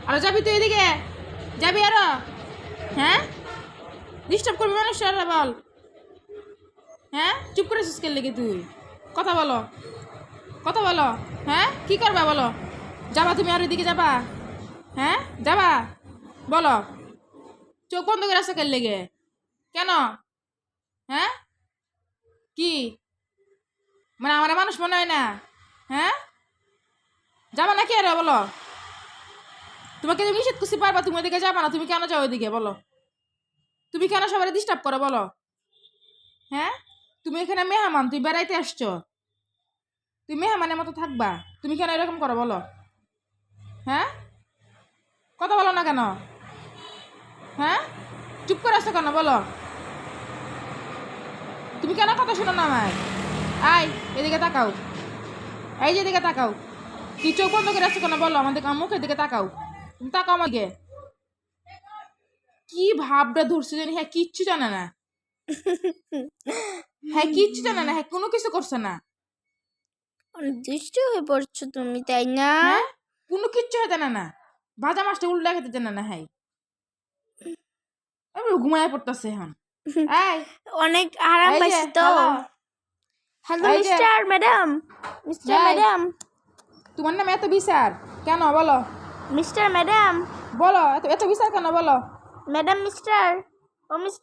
আরো যাবি তুই এদিকে? যাবি আরো? হ্যাঁ, ডিস্টার্ব করবি মানুষ বল। হ্যাঁ, চুপ করে কে লেগে তুই? কথা বলো, কথা বলো। হ্যাঁ, কি করবা বলো? যাবা তুমি আর ওইদিকে যাবা? হ্যাঁ, যাবা? বলো। চোখ বন্ধ করে আছে কে লেগে? কেন? হ্যাঁ, কি মানে আমার মানুষ মনে হয় না? হ্যাঁ, যাবা নাকি আরো বলো? তোমাকে যে নিষেধ করছি পারবা, তুমি ওইদিকে যাবা না, তুমি কেন যাও ওইদিকে বলো? তুমি কেন সবাই ডিস্টার্ব করো বলো? হ্যাঁ, তুমি এখানে মেহমান, তুই বেড়াইতে আসছো, তুই মেহমানের মতো থাকবা, তুমি কেন এরকম করো বলো? হ্যাঁ, কথা বলো না কেন? হ্যাঁ, চুপ করে আসছো কেন বলো? তুমি কেন কথা শোনো না আমার? আয় এদিকে তাকাও, এই যে এদিকে তাকাও। তুই চোখ বন্ধ করে আসছো কেন বলো? আমাদের মুখের দিকে তাকাও, তুমি তাকাও আমাকে। কি ভাবটা ধরছে জানি, হ্যাঁ কিচ্ছু জানে না, হ্যাঁ কিচ্ছু জানে না, হ্যাঁ কোনো কিছু করছে না। অনেক দুষ্ট হয়ে পড়ছো তুমি, তাই না? হ্যাঁ, কোনো কিচ্ছু হয়ে জানে না, ভাজা মাছটা উল্টা খেতে জানে না। হ্যাঁ, আমি ঘুমায় পড়তেছে এখন। এই, অনেক আরাম এই যে পাইছি তো। হ্যালো, হ্যালো এই যে মিস্টার ম্যাডাম, মিস্টার এই, ম্যাডাম, তোমার নামে এত বিচার কেন বলো? মিস্টার ম্যাডাম, বলো এত এত বিচার কেন বলো? ম্যাডাম মিস্টার, ও মিস্টার